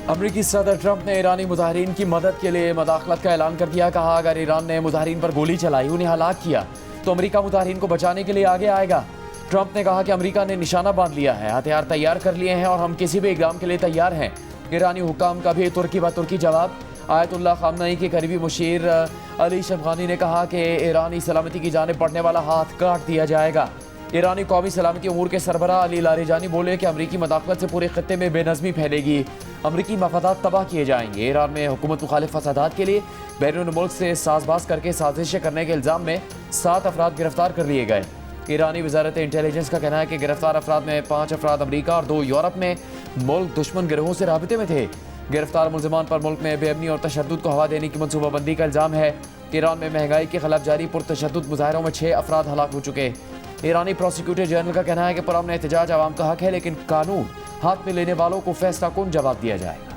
अमरीकी सदर ट्रंप ने ईरानी मुजाहिरीन की मदद के लिए मदाखलत का ऐलान कर दिया। कहा अगर ईरान ने मुजाहिरीन पर गोली चलाई, उन्हें हलाक किया, तो अमरीका मुजाहिरीन को बचाने के लिए आगे आएगा। ट्रंप ने कहा कि अमरीका ने निशाना बांध लिया है, हथियार तैयार कर लिए हैं और हम किसी भी इक़दाम के लिए तैयार हैं। ईरानी हुक्काम का भी तुर्की ब तुर्की जवाब। आयतुल्लाह खामनई के करीबी मुशीर अली शफगानी ने कहा कि ईरानी सलामती की जानिब बढ़ने वाला हाथ काट दिया जाएगा। ईरानी कौमी सलामती उमूर के सरबराह अली लारिजानी बोले कि अमरीकी मदाखलत से पूरे खत्ते में बेनज़मी फैलेगी, अमरीकी मफादात तबाह किए जाएंगे। ईरान में हुकूमत मुखालिफ फसादात के लिए बैरून मुल्क से साजबाज करके साजिशें करने के इल्ज़ाम में 7 अफराद गिरफ्तार कर लिए गए। ईरानी वजारत इंटेलिजेंस का कहना है कि गिरफ्तार अफराद में 5 अफराद अमरीका और 2 यूरोप में मुल्क दुश्मन गिरोहों से राबिते में थे। गिरफ्तार मुल्ज़िमान पर मुल्क में बेअमनी और तशद्दुद को हवा देने की मनसूबाबंदी का इल्ज़ाम है। ईरान में महंगाई के खिलाफ जारी पुरतशद्दुद मुजाहरों में 6 अफराद हलाक हो चुके। ईरानी प्रोसिक्यूटर जनरल का कहना है कि पुरअमन एहतजाज आवाम का हक है, लेकिन कानून हाथ में लेने वालों को फैसला कौन जवाब दिया जाएगा।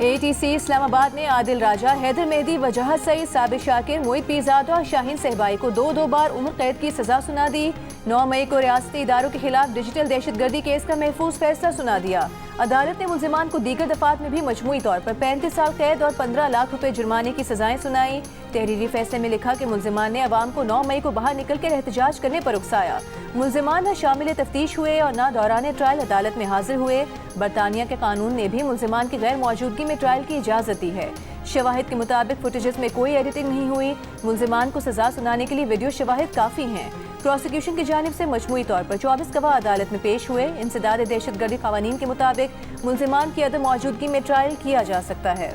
ATC इस्लामाबाद ने आदिल राजा, हैदर मेहदी, वजाहत सईद, साबिर शाकिर, मोहित पीरजादा और शाहीन सहबाई को 2-2 बार उम्र कैद की सजा सुना दी। 9 मई को रियासती इदारों के खिलाफ डिजिटल दहशतगर्दी केस का महफूज फैसला सुना दिया। अदालत ने मुल्जिमान को दीगर दफात में भी मजमूई तौर पर 35 साल कैद और 15 लाख रुपए जुर्माने की सजाएं सुनाई। तहरीरी फैसले में लिखा कि मुल्जिमान ने अवाम को 9 मई को बाहर निकल कर एहतजाज करने पर उकसाया। मुल्जिमान न शामिल तफ्तीश हुए और न दौरान ट्रायल अदालत में हाजिर हुए। बरतानिया के कानून ने भी मुल्जिमान की गैर मौजूदगी में ट्रायल की इजाजत दी है। शवाहिद के मुताबिक फुटेजेस में कोई एडिटिंग नहीं हुई। मुल्जिमान को सजा सुनाने के लिए वीडियो शवाहिद काफ़ी हैं। प्रोसिक्यूशन की जानिब से मजमूई तौर पर 24 गवाह अदालत में पेश हुए। इंसदाद दहशतगर्दी कानून के मुताबिक मुल्जिमान की अदम मौजूदगी में ट्रायल किया जा सकता है।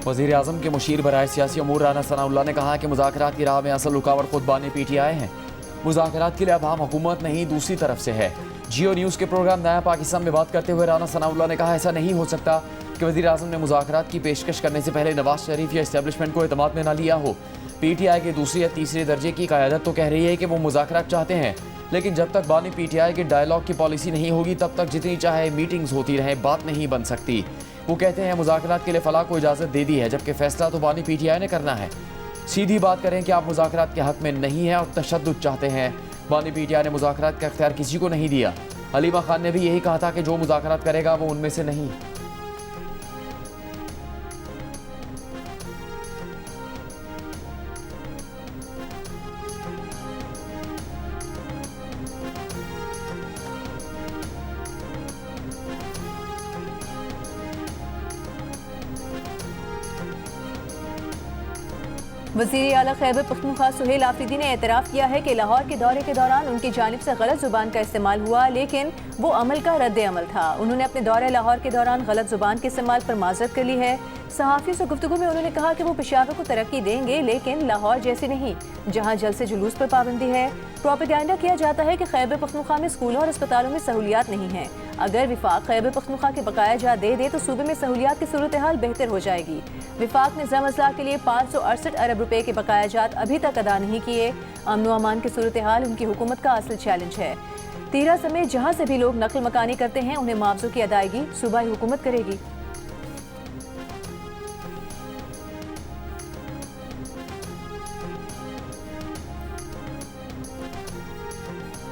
वज़ीर आज़म के मुशीर बराए सियासी अमूर राना सनाउल्लाह ने कहा कि मुज़ाकरात की राह में असल रुकावट खुद बानी PTI हैं। मुज़ाकरात के लिए अब हम हुकूमत नहीं, दूसरी तरफ से है। जियो न्यूज़ के प्रोग्राम नया पाकिस्तान में बात करते हुए राना सनाउल्लाह ने कहा ऐसा नहीं हो सकता कि वज़ीर आज़म ने मुज़ाकरात की पेशकश करने से पहले नवाज शरीफ या इस्टेब्लिशमेंट को एतमाद में न लिया हो। PTI के दूसरे या तीसरे दर्जे की क़यादत तो कह रही है कि वो मुज़ाकरात चाहते हैं, लेकिन जब तक बानी PTI के डायलॉग की पॉलिसी नहीं होगी तब तक जितनी चाहे मीटिंग्स होती रहें, बात नहीं बन सकती। वो कहते हैं मुज़ाकरात के लिए फलाह को इजाज़त दे दी है, जबकि फैसला तो बानी PTI ने करना है। सीधी बात करें कि आप मुज़ाकरात के हक़ में नहीं हैं और तशद्दुद चाहते हैं। बानी PTI ने मुज़ाकरात का इख्तियार किसी को नहीं दिया। हलीमा खान ने भी यही कहा था कि जो मुज़ाकरात करेगा वो उनमें से नहीं। वज़ीर आला खैबर पख्तूनख्वा सुहेल आफरीदी ने एतराफ़ किया है कि लाहौर के दौरे के दौरान उनकी जानिब से गलत ज़ुबान का इस्तेमाल हुआ, लेकिन वो अमल का रद्द अमल था। उन्होंने अपने दौरे लाहौर के दौरान गलत ज़ुबान के इस्तेमाल पर माज़रत कर ली है। सहाफ़ियों से गुफ्तगू में उन्होंने कहा कि वो पेशावर को तरक्की देंगे, लेकिन लाहौर जैसी नहीं जहाँ जलसे जुलूस पर पाबंदी है। प्रोपेगेंडा किया जाता है कि खैबर पख्तूनख्वा में स्कूलों और अस्पतालों में सहूलियात नहीं हैं। अगर विफाक खैबर पख्तूनख्वा के बकाया जा दे तो सूबे में सहूलियात की सूरत हाल बेहतर हो जाएगी। विफाक ने ज़म अज़लाह के लिए 568 अरब रुपए के बकाया जात अभी तक अदा नहीं किए। अमन व अमान की सूरत हाल उनकी हुकूमत का असल चैलेंज है। तीरा समेत जहाँ से भी लोग नकल मकानी करते हैं, उन्हें मुआवज़ों की अदायगी सूबाई हुकूमत करेगी।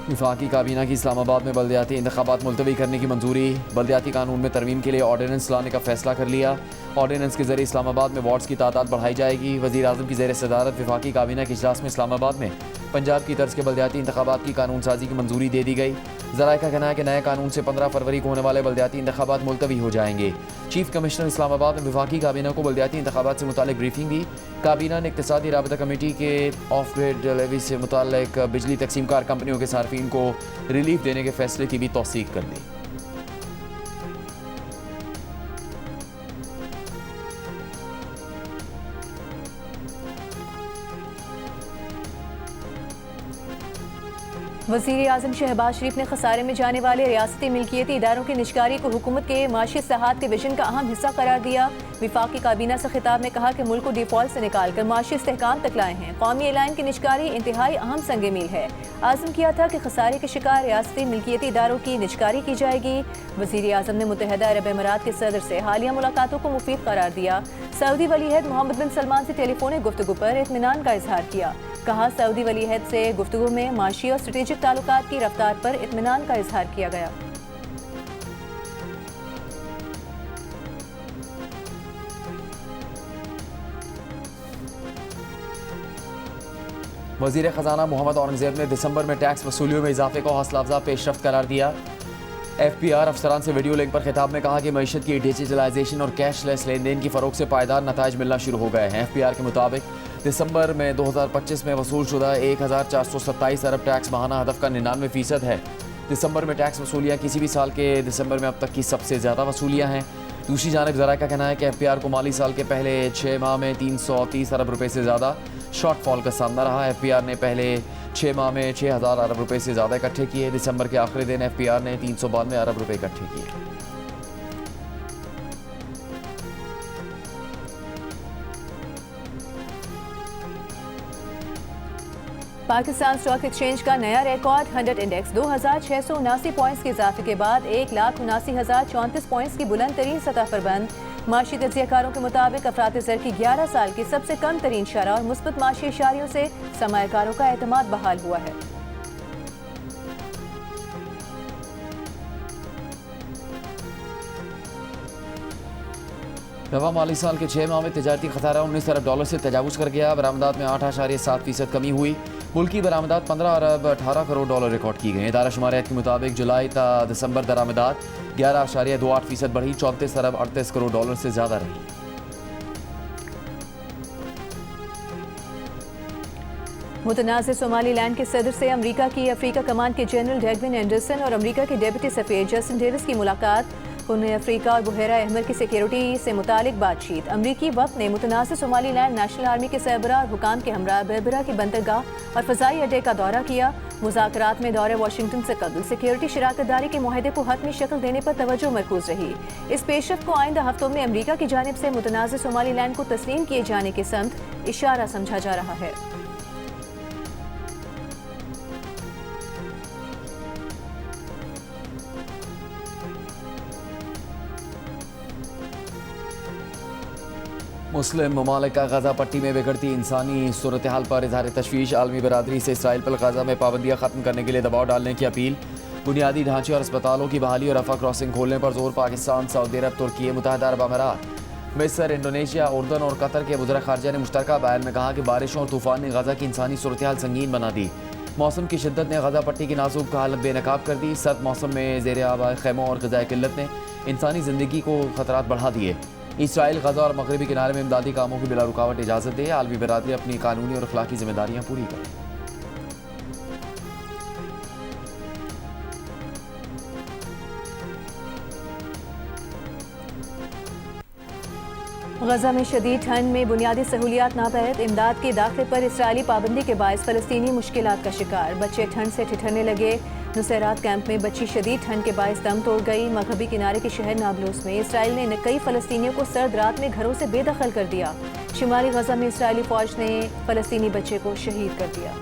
वफाकी काबीना की इस्लामाबाद में बल्दियाती इंतखाबात मुलतवी करने की मंजूरी। बल्दियाती कानून में तरमीम के लिए ऑर्डिनेंस लाने का फैसला कर लिया। ऑर्डिनेंस के जरिए इस्लामाबाद में वार्ड्स की तादाद बढ़ाई जाएगी। वज़ीर आज़म की ज़ेर सदारत वफाकी काबीना के इजलास में इस्लामाबाद में पंजाब की तर्ज के बल्दियाती इंतखाबात की कानून साजी की मंजूरी दे दी गई। ज़राए का कहना है कि नए कानून से 15 फरवरी को होने वाले बल्दियाती इंतखाबात मुलतवी हो जाएंगे। चीफ कमिश्नर इस्लामाबाद ने वफाकी काबीना को बल्दियाती इंतखाबात से मुतालिक ब्रीफिंग दी। काबीना ने इक़्तिसादी राबता कमेटी के ऑफ ग्रिड लेवी से मुताल्लिक बिजली तकसीम कार कंपनियों के सार्फिन को रिलीफ देने के फैसले की भी तौसीक कर दी। वज़ीर आज़म शहबाज शरीफ ने खसारे में जाने वाले रियासती मिल्कियती इदारों की निजकारी को हुकूमत के माशी सहात के विजन का अहम हिस्सा करार दिया। विफाकी काबीना से खिताब में कहा कि मुल्क को डिफॉल्ट से निकाल कर माशी इस्तेहकाम तक लाए हैं। कौमी एलान की निजकारी इंतहाई अहम संग मील है। आज़म किया था कि खसारे के शिकार रियासती मिल्कियती इदारों की निजकारी की जाएगी। वज़ीर आज़म ने मुत्तहदा अरब अमीरात के सदर से हालिया मुलाकातों को मुफीद करार दिया। सऊदी वलीअहद मोहम्मद बिन सलमान से टेलीफोनिक गुफ्तगू पर इत्मीनान का इजहार किया। कहा सऊदी वलीअहद से गुफ्तगू में माशी और स्ट्रेटेजिक ताल्लुकात की रफ्तार पर इत्मीनान का इजहार किया गया। वज़ीर ख़जाना मोहम्मद औरंगज़ेब ने दिसंबर में टैक्स वसूलियों में इजाफे को हौसला अफजा पेशरफ्त करार दिया। FPR अफसरान से वीडियो लिंक पर खिताब में कहा कि मईशत की डिजिटलाइजेशन और कैशलेस लेन देन की फ़रोग से पायदार नताइज मिलना शुरू हो गए हैं। FPR के मुताबिक दिसंबर में 2025 में वसूल शुदा 1427 अरब टैक्स माहाना हदफ का 99% है। दिसंबर में टैक्स वसूलियाँ किसी भी साल के दिसंबर में अब तक की सबसे ज़्यादा वसूलियाँ हैं। दूसरी जानब ज़राए का कहना है कि FPR को माली साल के पहले 6 माह में 330 अरब रुपये से ज़्यादा शॉर्टफॉल का सामना रहा। FPR ने पहले 6 माह में 6000 अरब रुपये से ज़्यादा इकट्ठे किए। दिसंबर के आखिरी दिन FPR ने 392 अरब रुपये इकट्ठे किए। पाकिस्तान स्टॉक एक्सचेंज का नया रिकॉर्ड 100 इंडेक्स 2679 पॉइंट्स के इजाफे के बाद 1,79,034 पॉइंट्स की बुलंद तरीन सतह पर बंद। माशी तज्जियाकारों के मुताबिक अफरात ज़र की 11 साल की सबसे कम तरीन शरह और मुस्बत माशी इशारियों से सरमायाकारों का एतमाद बहाल हुआ है। रवा माली साल के 6 माह में तजारती खसारा 19 अरब डॉलर से तजावुज़ कर गया। बरामदात में 8.7% कमी हुई। मुल्की बरामदात 15 अरब 18 करोड़ डॉलर रिकॉर्ड की गई। इदारा शुमारियात के मुताबिक जुलाई ता दिसंबर दरामदात 11.28% बढ़ी, 34 अरब 38 करोड़ डॉलर से ज़्यादा रही। मुतनाज़ सोमालीलैंड के सदर से अमरीका की अफ्रीका कमान के जनरल डेगविन एंडरसन और अमरीका के डिप्टी सफीर जस्टिन डेविस की मुलाकात। उन्हें अफ्रीका और बहरा अहमर की सिक्योरिटी से मुतालिक बातचीत। अमरीकी वक्त ने मुतनाज़ सोमालीलैंड नेशनल आर्मी के सरबराह और हुकाम के हमरा बेरबरा की बंदरगाह और फ़ज़ाई अड्डे का दौरा किया। मुज़ाकरात में दौरे वाशिंगटन से कबल सिक्योरिटी शराकतदारी के मुआहदे को हतमी शक्ल देने पर तवज्जो मरकूज रही। इस पेशरफ्त को आइंदा हफ्तों में अमरीका की जानिब से मुतनाज़ सोमालीलैंड को तस्लीम किए जाने के समत इशारा समझा जा रहा है। मुस्लिम ममालिक का गजा पट्टी में बिगड़ती इंसानी सूरत हाल पर इजहार तशवीश। आलमी बरादरी से इसराइल पर गजा में पाबंदियाँ ख़त्म करने के लिए दबाव डालने की अपील। बुनियादी ढांचे और अस्पतालों की बहाली और रफा क्रॉसिंग खोलने पर जोर। पाकिस्तान, सऊदी अरब, तुर्की, मुत्तहदा अरब अमीरात, मिस्र, इंडोनेशिया, उर्दन और कतर के वज़ीर ख़ारजा ने मुश्तरका बयान में कहा कि बारिशों और तूफ़ान ने गजा की इंसानी सूरत हाल संगीन बना दी। मौसम की शिद्दत ने गजा पट्टी की नाजुक हालत बेनकाब कर दी। सर्द मौसम में ज़ेर आब खैमों और ग़िज़ाई किल्लत ने इंसानी ज़िंदगी को ख़तरात बढ़ा दिए। इसराइल गजा और मगरबी किनारे में इमदादी कामों की बिला रुकावट इजाज़त दे। आलमी बरादरी अपनी कानूनी और अखलाकी जिम्मेदारियाँ पूरी करे। गजा में शदीद ठंड में बुनियादी सहूलियात नापैद। इमदाद के दाखिले पर इसराइली पाबंदी के बायस फ़लस्तीनी मुश्किलात का शिकार। बच्चे ठंड से ठिठरने लगे। नुसैरात कैंप में बच्ची शदीद ठंड के बायस दम तोड़ गई। मगरबी किनारे के शहर नाबलूस में इसराइल ने कई फ़लस्तीनियों को सर्द रात में घरों से बेदखल कर दिया। शुमाली गजा में इसराइली फ़ौज ने फ़लस्तीनी बच्चे को शहीद कर दिया।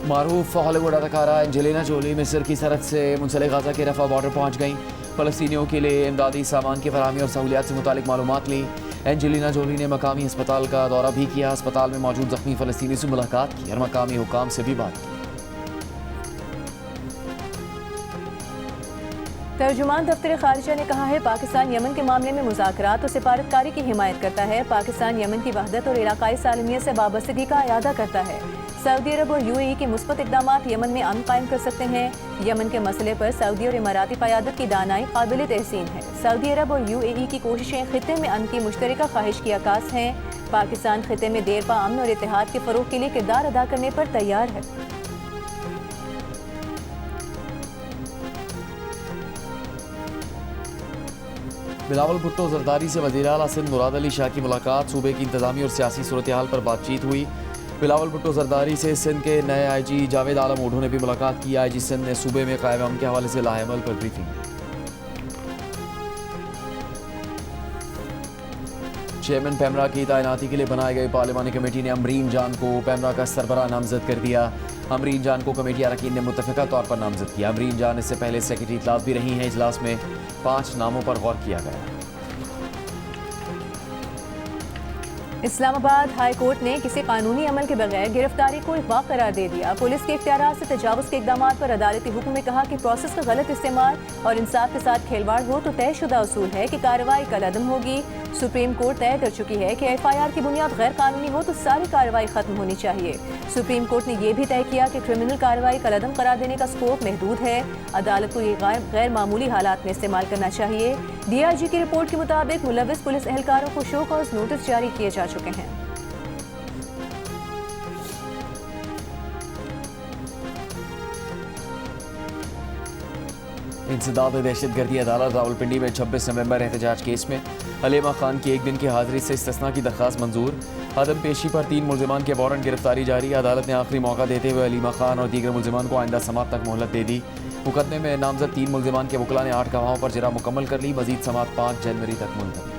मारूफ हॉलीवुड अदाकारा एंजेलिना जोली मिस्र की सरहद से मुंसलिक गजा के रफा बॉर्डर पहुँच गईं। फ़लस्तीनियों के लिए इमदादी सामान की फराहमी और सहूलियात से मुतालिक मालूमात ली। एंजेलिना जोली ने मकामी अस्पताल का दौरा भी किया। अस्पताल में मौजूद ज़ख्मी फ़लस्तीनी से मुलाकात की और मकामी हुकाम से भी बात की। तर्जुमान दफ्तर खारिजा ने कहा है पाकिस्तान यमन के मामले में मुज़ाकरात और सिफारतकारी की हिमायत करता है। पाकिस्तान यमन की वहदत और इलाकाई सालमियत से वाबस्तगी का अयादा करता है। सऊदी अरब और UAE के मुस्बत इक़दामात यमन में अमन कायम कर सकते हैं। यमन के मसले पर सऊदी और इमाराती क़यादत की दानाई काबिल तहसीन है। सऊदी अरब और UAE की कोशिशें खित्ते में अमन की मुश्तरका ख्वाहिश की अक्कास हैं। पाकिस्तान खित्ते में देर पा अमन और इत्तेहाद के फ़रोग़ के लिए किरदार अदा करने पर तैयार है। बिलावल भुट्टो जरदारी से वज़ीर आला सिंध मुराद अली शाह की मुलाकात। सूबे की इंतज़ामी और सियासी सूरत हाल पर बातचीत हुई। बिलावल भुट्टो जरदारी से सिंध के नए IG जावेद आलम ओढो ने भी मुलाकात की। IG सिंध ने सूबे में कायम अमन के हवाले से लाहेमल पर ब्रीफिंग दी। चेयरमैन पैमरा की तैनाती के लिए बनाई गई पार्लिमानी कमेटी ने अमरीन जान को पैमरा का सरबराह नामजद कर दिया। अमरीन जान को कमेटी अरकान ने मुत्तफ़िका तौर पर नामजद किया। अमरीन जान इससे पहले सेक्रेटरी इजलास भी रही हैं। इजलास में 5 नामों पर गौर किया गया। इस्लामाबाद हाई कोर्ट ने किसी कानूनी अमल के बगैर गिरफ्तारी को इग़वा करार दे दिया। पुलिस के इख्तियारात से तजावुज़ के इक़दामात पर अदालती हुक्म में कहा कि प्रोसेस का गलत इस्तेमाल और इंसाफ के साथ खेलवाड़ हो तो तयशुदा उसूल है कि कार्रवाई कलअदम होगी। सुप्रीम कोर्ट तय कर चुकी है कि FIR की बुनियाद गैर कानूनी हो तो सारी कार्रवाई खत्म होनी चाहिए। सुप्रीम कोर्ट ने यह भी तय किया कि क्रिमिनल कार्रवाई कलअदम करार देने का स्कोप महदूद है। अदालत को ये गैर मामूली हालात में इस्तेमाल करना चाहिए। DIG की रिपोर्ट के मुताबिक मुलविस पुलिस एहलकारों को शो कॉज नोटिस जारी किए जा चुके हैं। इंसदाद दहशतगर्दी अदालत रावलपिंडी में 26 नवंबर एहतजाज केस में हलीमा खान की 1 दिन की हाजिरी से इस्तिस्ना की दरख्वास्त मंजूर। अदम पेशी पर 3 मुल्जिमान के वारंट गिरफ्तारी जारी। अदालत ने आखिरी मौका देते हुए हलीमा खान और दीगर मुल्जिमान को आइंदा समात तक मोहलत दे दी। मुकदमे में नामजद 3 मुल्जिमान के वकला ने 8 गवाहों पर जरा मुकम्मल कर ली। मजीद समात 5 जनवरी तक मुलतवी।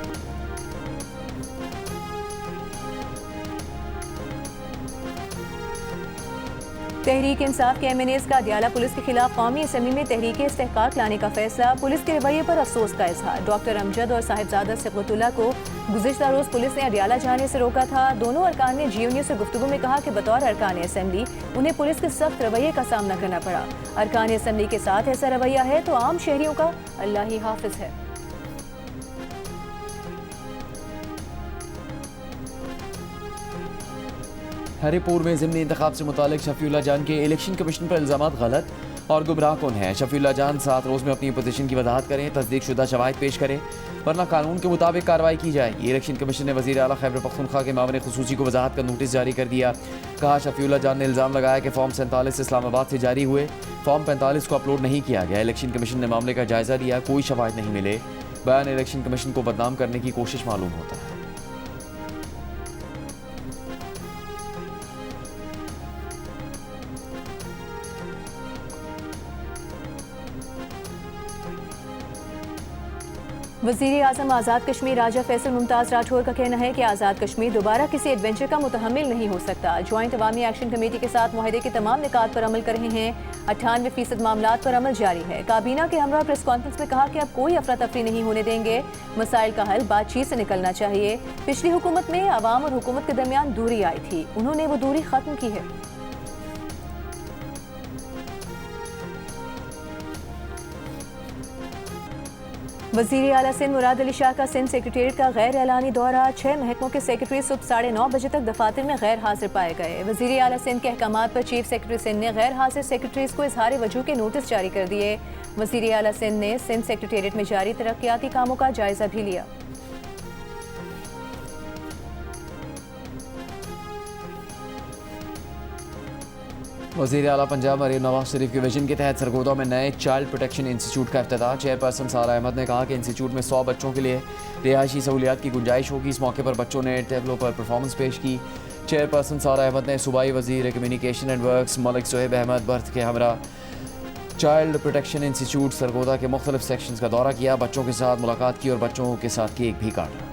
तहरीक इंसाफ के MNAs का अडियाला पुलिस के खिलाफ कौमी असम्बली में तहरीक इस्तेहकाक लाने का फैसला। पुलिस के रवैये पर अफसोस का इजहार। डॉक्टर अमजद और साहिबजादा सिबगतुल्लाह को गुज़िश्ता रोज़ पुलिस ने अडियाला जाने से रोका था। दोनों अरकान ने GNU से गुफ्तगू में कहा कि बतौर अरकान असम्बली उन्हें पुलिस के सख्त रवैये का सामना करना पड़ा। अरकान असम्बली के साथ ऐसा रवैया है तो आम शहरियों का अल्लाह ही हाफिज है। हरिपुर में ज़िमनी इंतखाब से मुतालिक शफीउल्लाह जान के इलेक्शन कमीशन पर इल्ज़ामात गलत और गुमराह कौन है। शफीउल्लाह जान 7 रोज़ में अपनी पोजीशन की वजाहत करें, तस्दीक शुदा शवाहिद पेश करें, वरना कानून के मुताबिक कार्रवाई की जाएगी। इलेक्शन कमीशन ने वज़ीर आला खैबर पख्तूनख्वा के मामले खुसूसी को वजाहत का नोटिस जारी कर दिया। कहा शफीउल्लाह जान ने इल्ज़ाम लगाया कि फॉर्म 47 इस्लामाबाद से जारी हुए, फॉर्म 45 को अपलोड नहीं किया गया। इलेक्शन कमीशन ने मामले का जायज़ा लिया, कोई शवाहिद नहीं मिले। बयान इलेक्शन कमीशन को बदनाम करने की कोशिश मालूम होता है। वज़ीर आज़म आज़ाद कश्मीर राजा फैसल मुमताज़ राठौर का कहना है कि आज़ाद कश्मीर दोबारा किसी एडवेंचर का मुतहम्मिल नहीं हो सकता। ज्वाइंट अवामी एक्शन कमेटी के साथ मुआहदे के तमाम निकात पर अमल कर रहे हैं। 98% मामलात पर अमल जारी है। काबीना के हमरा प्रेस कॉन्फ्रेंस में कहा कि अब कोई अफरा तफरी नहीं होने देंगे। मसाइल का हल बातचीत से निकलना चाहिए। पिछली हुकूमत में अवाम और हुकूमत के दरमियान दूरी आई थी, उन्होंने वो दूरी खत्म की है। वज़ीर आला सिंध मुराद अली शाह का सिंध सेक्रेटेरिएट का गैर एलानी दौरा। 6 महकमों के सेक्रेटरी सुबह 9:30 बजे तक दफातर में गैर हाजिर पाए गए। वज़ीर आला सिंध के अहकामात पर चीफ सेक्रेटरी सिंध ने गैर हाजिर सेक्रेटरीज को इजहार वजूह के नोटिस जारी कर दिए। वज़ीर आला सिंध ने सिंध सेक्रेटेरिएट में जारी तरक्याती कामों का जायजा भी लिया। वज़ीर आला पंजाब मरीम नवाज शरीफ के विजन के तहत सरगोदा में नए चाइल्ड प्रोटेक्शन इंस्टीट्यूट का इफ्तिताह। चेयरपर्सन सारा अहमद ने कहा कि इंस्टीट्यूट में 100 बच्चों के लिए रिहायशी सहूलियात की गुंजाइश होगी। इस मौके पर बच्चों ने टेबलों पर परफॉर्मेंस पेश की। चेयरपर्सन सारा अहमद ने सूबाई वज़ीर communication and works Malik Sohaib Ahmad birth के हमरा चाइल्ड प्रोटेक्शन इंस्टीट्यूट सरगोदा के मुख्तलिफ सेक्शंस का दौरा किया, बच्चों के साथ मुलाकात की और बच्चों के साथ केक भी काटा।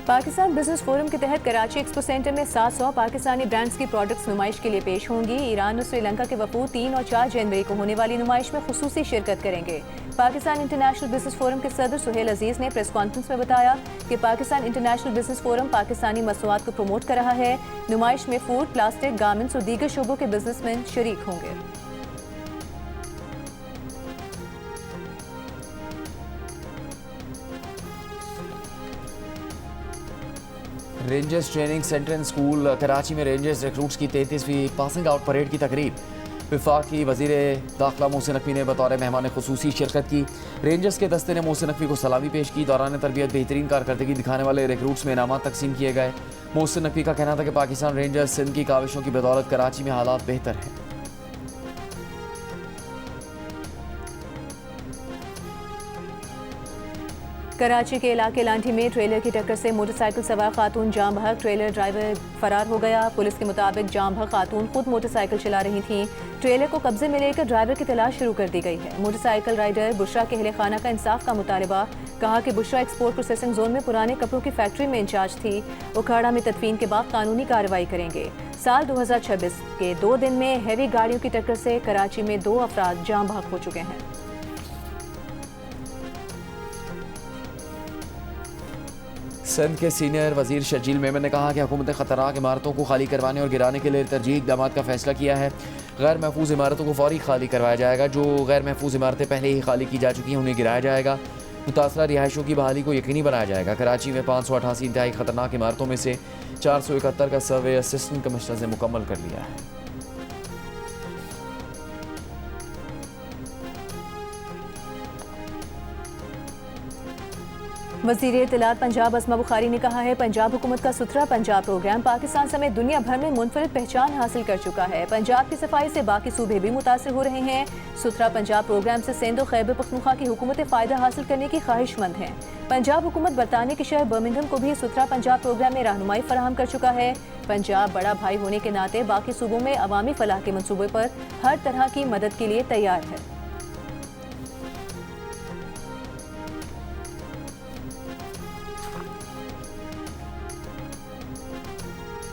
पाकिस्तान बिजनेस फोरम के तहत कराची एक्सपो सेंटर में 700 पाकिस्तानी ब्रांड्स की प्रोडक्ट्स नुमाइश के लिए पेश होंगी। ईरान और श्रीलंका के वफूद 3 और 4 जनवरी को होने वाली नुमाइश में खुसूसी शिरकत करेंगे। पाकिस्तान इंटरनेशनल बिजनेस फोरम के सदर सुहेल अजीज ने प्रेस कॉन्फ्रेंस में बताया कि पाकिस्तान इंटरनेशनल बिजनेस फोरम पाकिस्तानी मसनूआत को प्रमोट कर रहा है। नुमाइश में फूड, प्लास्टिक, गारमेंट्स और दीगर शोबों के बिजनेसमैन शरीक होंगे। Rangers training centre and school Karachi में रेंजर्स रिक्रूट्स की 33वीं पासिंग आउट परेड की तकरीब वफाकी वज़ीर दाखिला मोहसिन नकवी ने बतौर मेहमान खुसूसी शिरकत की। रेंजर्स के दस्ते ने मोहसिन नकवी को सलामी पेश की। दौरान तरबियत बेहतरीन कारकर्दगी दिखाने वाले रिक्रूट्स में इनामात तकसीम किए गए। मोहसिन नकवी का कहना था कि पाकिस्तान रेंजर्स सिंध की काविशों की बदौलत कराची में हालात बेहतर हैं। कराची के इलाके लांठी में ट्रेलर की टक्कर से मोटरसाइकिल सवार खातून जाम बहक, ट्रेलर ड्राइवर फरार हो गया। पुलिस के मुताबिक जाम बहक खातून खुद मोटरसाइकिल चला रही थीं। ट्रेलर को कब्जे में लेकर ड्राइवर की तलाश शुरू कर दी गई है। मोटरसाइकिल राइडर बुशरा के अहले खाना का इंसाफ का मुतालबा। कहा कि बुशरा एक्सपोर्ट प्रोसेसिंग जोन में पुराने कपड़ों की फैक्ट्री में इंचार्ज थी। उखाड़ा में तदफीन के बाद कानूनी कार्रवाई करेंगे। साल 2026 के 2 दिन में हैवी गाड़ियों की टक्कर से कराची में 2 अफराद जाम बहक हो चुके हैं। सिंध के सीनियर वजीर शर्जील मेमन ने कहा कि हुकूमत ने खतरनाक इमारतों को खाली करवाने और गिराने के लिए तरजीही इक़दाम का फैसला किया है। गैर महफूज इमारतों को फौरी खाली करवाया जाएगा। जो गैर महफूज इमारतें पहले ही खाली की जा चुकी हैं उन्हें गिराया जाएगा। मुतासरा रिहायशों की बहाली को यकीनी बनाया जाएगा। कराची में 588 इंतहाई खतरनाक इमारतों में से 471 का सर्वे असिस्टेंट कमिश्नर ने मुकम्मल कर लिया है। वज़ीर इत्तलात पंजाब अस्मा बुखारी ने कहा है, पंजाब हुकूमत का सुथरा पंजाब प्रोग्राम पाकिस्तान समेत दुनिया भर में मुनफरिद पहचान हासिल कर चुका है। पंजाब की सफाई से बाकी सूबे भी मुतासर हो रहे हैं। सुथरा पंजाब प्रोग्राम से सिंध और खैबर पख्तूनख्वा की हुकूमतें फ़ायदा हासिल करने की ख्वाहिशमंद हैं। पंजाब हुकूमत बरतानिया के शहर बर्मिंघम को भी सुथरा पंजाब प्रोग्राम में रहनुमाई फराहम कर चुका है। पंजाब बड़ा भाई होने के नाते बाकी सूबों में अवामी फलाह के मनसूबे पर हर तरह की मदद के लिए तैयार है।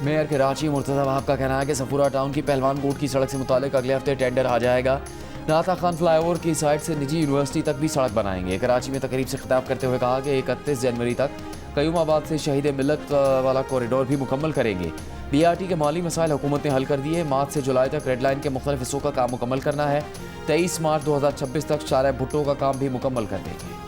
मेयर कराची मुर्तज़ा वहाब का कहना है कि सफूरा टाउन की पहलवान कोट की सड़क से मुतालिक अगले हफ्ते टेंडर आ जाएगा। नाता खान फ्लाईओवर की साइड से निजी यूनिवर्सिटी तक भी सड़क बनाएंगे। कराची में तकरीब से खिताब करते हुए कहा कि 31 जनवरी तक कयूमाबाद से शहीद मिलत वाला कॉरिडोर भी मुकम्मल करेंगे। BRT के माली मसाइल हुकूमत ने हल कर दिए। मार्च से जुलाई तक रेड लाइन के मुख्तलिफ हिस्सों का काम मुकम्मल करना है। 23 मार्च 2026 तक शारा भुट्टो का काम भी मुकम्मल कर देंगे।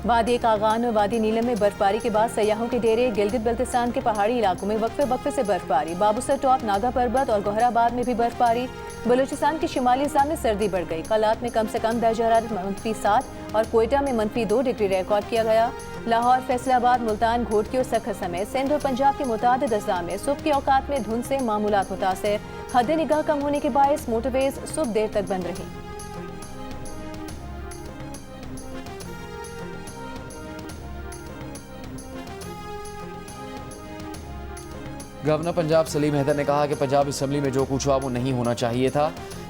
वादी कागान और वादी नीलम में बर्फबारी के बाद सयाहों के डेरे। गिलगित बल्तिस्तान के पहाड़ी इलाकों में वक्फे से बर्फबारी। बाबूसर टॉप, नागा पर्वत और गोहराबाद में भी बर्फबारी। बलूचिस्तान के शिमाली हिस्सा में सर्दी बढ़ गई। कलात में कम से कम दर्जा हरारत -7 और कोयटा में -2 डिग्री रिकॉर्ड किया गया। लाहौर, फैसलाबाद, मुल्तान, घोटकी और सखर समेत सिंध और पंजाब के मुतादिद अजला में सुबह के औकात में धुंध से मामूलात मुतासिर। हद निगाह कम होने के बायस मोटरवेज सुबह देर तक बंद रही। गवर्नर पंजाब सलीम हैदर ने कहा कि पंजाब असम्बली में जो कुछ हुआ वो नहीं होना चाहिए था।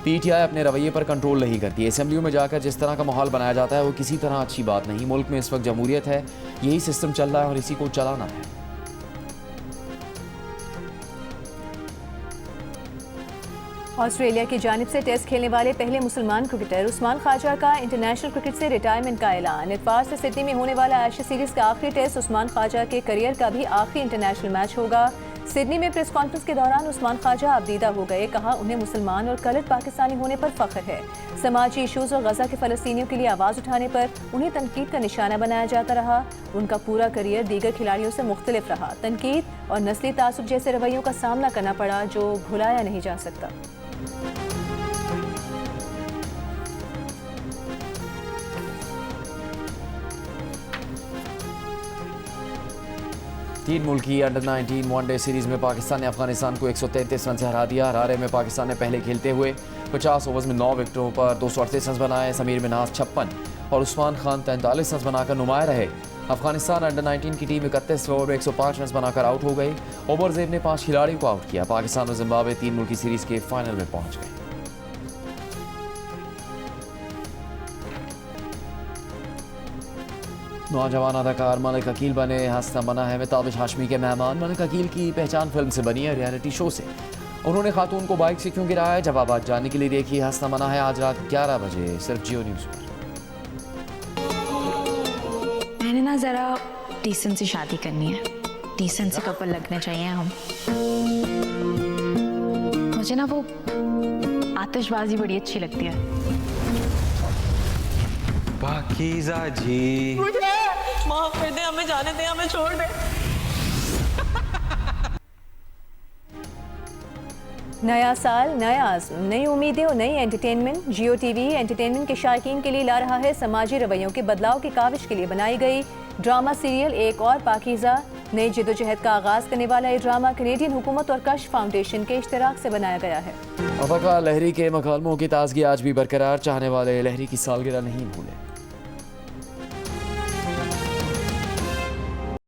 PTI अपने रवैये पर कंट्रोल नहीं करती। असम्बलियों में जाकर जिस तरह का माहौल बनाया जाता है वो किसी तरह अच्छी बात नहीं। मुल्क में इस वक्त जमहूरियत है, यही सिस्टम चल रहा है और इसी को चलाना है। ऑस्ट्रेलिया की जानिब से टेस्ट खेलने वाले पहले मुसलमान क्रिकेटर उस्मान ख्वाजा का इंटरनेशनल क्रिकेट से रिटायरमेंट का ऐलान। इतवार से सिडनी में होने वाला एशिया सीरीज का आखिरी टेस्ट उस्मान ख्वाजा के करियर का भी आखिरी इंटरनेशनल मैच होगा। सिडनी में प्रेस कॉन्फ्रेंस के दौरान उस्मान ख्वाजा अबदीदा हो गए। कहा, उन्हें मुसलमान और कलत पाकिस्तानी होने पर फख्र है। समाजी इशूज़ और गजा के फ़लस्तीनियों के लिए आवाज़ उठाने पर उन्हें तनकीद का निशाना बनाया जाता रहा। उनका पूरा करियर दीगर खिलाड़ियों से मुख्तलिफ रहा। तनकीद और नस्ली तासुब जैसे रवैयों का सामना करना पड़ा जो भुलाया नहीं जा सकता। तीन मुल्की अंडर-19 वनडे सीरीज में पाकिस्तान ने अफगानिस्तान को 133 रन से हरा दिया। हरारे में पाकिस्तान ने पहले खेलते हुए 50 ओवर्स में 9 विकेटों पर 238 रन बनाए। समीर मिन्हास 56 और उस्मान खान 43 रन बनाकर नुमाया रहे। अफगानिस्तान अंडर-19 की टीम 31 ओवर में 105 रन बनाकर आउट हो गई। ओवरजेब ने 5 खिलाड़ियों को आउट किया। पाकिस्तान और जिम्बाब्वे 3 मुल्की सीरीज के फाइनल में पहुंच गए। नौजवान अदाकार मलिक अकील बने हस्ता बना है। ताबिश हाशमी के मेहमान। मलिक अकील की पहचान फिल्म से बनी है, रियलिटी शो से। उन्होंने खातून को बाइक से क्यों गिराया, जवाब जानने के लिए देखिए हस्ता बना है आज रात 11 बजे सिर्फ जियो न्यूज़ पर। मैंने ना ज़रा डीसेंट सी शादी करनी है। डीसेंट से कपल लगने चाहिए हम। मुझे ना वो आतिशबाजी बड़ी अच्छी लगती है। पाकीज़ा जी, माफ कर दे, हमें जाने दे, हमें छोड़ दे। नया साल, नया आज़म, नई उम्मीदें और नई एंटरटेनमेंट। जियो टीवी एंटरटेनमेंट के शायकीन के लिए ला रहा है समाजी रवैयों के बदलाव की काविश के लिए बनाई गई ड्रामा सीरियल एक और पाकीज़ा। नई जदोजहद का आगाज करने वाला ये ड्रामा कनेडियन हुकूमत और कश फाउंडेशन के इश्तराक से बनाया गया है। अदाकार लहरी के मकालमों की ताजगी आज भी बरकरार, चाहने वाले लहरी की सालगिरह नहीं भूले।